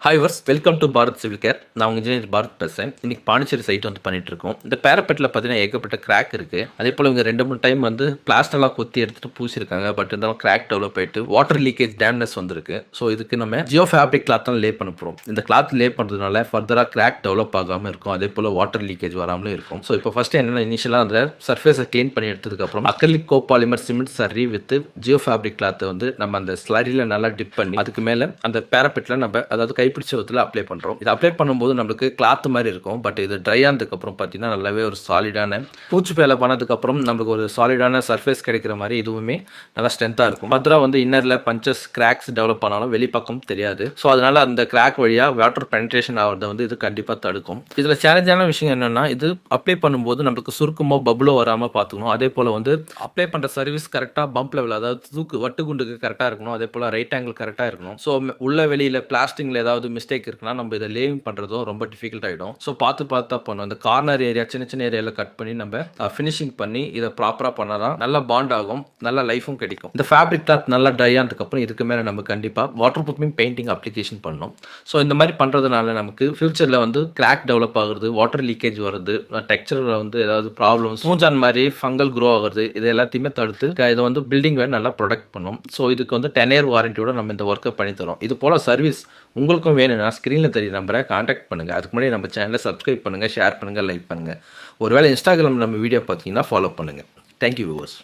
Hi viewers welcome to Bharat civil care. நான் உங்கள் engineer Bharat பேசுகிறேன். இன்றைக்கி பாண்டிச்சேரி சைட் வந்து பண்ணிட்டு இருக்கோம். இந்த பேரப்பெட்டில் பார்த்தீங்கன்னா ஏகப்பட்ட கிராக் இருக்குது. அதே போல் இவங்க 2-3 டைம் வந்து பிளாஸ்டர்லாம் கொத்தி எடுத்துகிட்டு பூசிருக்காங்க. பட் இருந்தாலும் கிராக் டெவலப் ஆகிட்டு வாட்டர் லீக்கேஜ் டேம்னஸ் வந்திருக்கு. ஸோ இதுக்கு நம்ம ஜியோ ஃபேப்ரிக் கிளாத் தான் லே பண்ண போகிறோம். இந்த கிளாத் லே பண்ணுறதுனால ஃபர்தராக கிராக் டெவலப் ஆகாமல் இருக்கும். அதே போல் வாட்டர் லீக்கேஜ் வராமலும் இருக்கும். ஸோ இப்போ ஃபஸ்ட்டு என்னென்ன இனிஷியலாக அந்த சர்ஃபேஸை க்ளீன் பண்ணி எடுத்ததுக்கப்புறம் அக்ரிலிக் கோபாலிமர் சிமெண்ட் சரி வித் ஜியோ ஃபேப்ரிக் கிளாத்தை வந்து நம்ம அந்த ஸ்லரியில் நல்லா டிப் பண்ணி அதுக்கு மேலே அந்த பேரப்பெட்டில் நம்ம அதாவது கைப்பிடிச்ச விதத்தில் அப்ளை பண்ணுறோம். இது அப்ளை பண்ணும்போது நம்மளுக்கு கிளாத் மாதிரி இருக்கும். பட் இது ட்ரை ஆனதுக்கப்புறம் பார்த்தீங்கன்னா நல்லாவே ஒரு சாலிடான பூச்சி வேலை பண்ணதுக்கப்புறம் நம்மளுக்கு ஒரு சாலிடான சர்ஃபேஸ் கிடைக்கிற மாதிரி இதுவுமே நல்லா ஸ்ட்ரென்த்தாக இருக்கும். ஃபர்தராக வந்து இன்னரில் பஞ்சஸ் கிராக்ஸ் டெவலப் ஆனாலும் வெளிப்பக்கம் தெரியாது. ஸோ அதனால் அந்த கிராக் வழியாக வாட்டர் பெனிட்ரேஷன் ஆகிறத வந்து இது கண்டிப்பாக தடுக்கும். இதில் சேலஞ்சான விஷயம் என்னென்னா இது அப்ளை பண்ணும்போது நம்மளுக்கு சுருக்கமோ பபுளோ வராமல் பார்த்துக்கணும். அதே போல் வந்து அப்ளை பண்ணுற சர்வீஸ் கரெக்டாக பம்ப் லெவல் அதாவது வட்டு குண்டுக்கு கரெக்டாக இருக்கணும். அதே போல் ரைட் ஆங்கிள் கரெக்டாக இருக்கணும். ஸோ உள்ள வெளியில் பிளாஸ்டிங்கில் ஏதாவது மிஸ்டேக் இருக்குன்னா நம்ம இதை லேவிங் பண்ணுறதும் ரொம்ப டிஃபிகல்ட் ஆகிடும். ஸோ பார்த்து பண்ணணும். இந்த கார்னர் ஏரியா சின்ன சின்ன ஏரியாவில் கட் பண்ணி நம்ம ஃபினிஷிங் பண்ணி இதை ப்ராப்பராக பண்ணலாம். நல்லா பாண்ட் ஆகும், நல்ல லைஃபும் கிடைக்கும். இந்த ஃபேப்ரிக் கிளாத் நல்லா ட்ரை ஆனதுக்கப்புறம் இதுக்கு மேலே நம்ம கண்டிப்பாக வாட்டர் ப்ரூஃபிங் பெயிண்டிங் அப்ளிகேஷன் பண்ணணும். ஸோ இந்த மாதிரி பண்ணுறதுனால நமக்கு ஃபியூச்சரில் வந்து கிராக் டெவலப் ஆகுறது, வாட்டர் லீக்கேஜ் வருது, டெக்ஸ்சரில் வந்து ஏதாவது ப்ராப்ளம்ஸ் மூஞ்சான் மாதிரி ஃபங்கல் க்ரோ ஆகுறது, இது எல்லாத்தையுமே தடுத்து இதை வந்து பில்டிங் வேறு நல்லா ப்ரொடெக்ட் பண்ணும். ஸோ இதுக்கு வந்து 10 year வாரண்டியோட நம்ம இந்த ஒர்க்கை பண்ணி தரோம். இது போல் சர்வீஸ் உங்களுக்கும் வேணும்னா ஸ்க்ரீனில் தெரிய நம்பரை கான்டாக்ட் பண்ணுங்கள். அதுக்கு முன்னாடி நம்ம சேனலை சப்ஸ்கிரைப் பண்ணுங்கள், ஷேர் பண்ணுங்கள், லைக் பண்ணுங்கள். ஒருவேளை இன்ஸ்டாகிராம் நம்ம வீடியோ பார்த்தீங்கன்னா ஃபாலோ பண்ணுங்கள். Thank you viewers.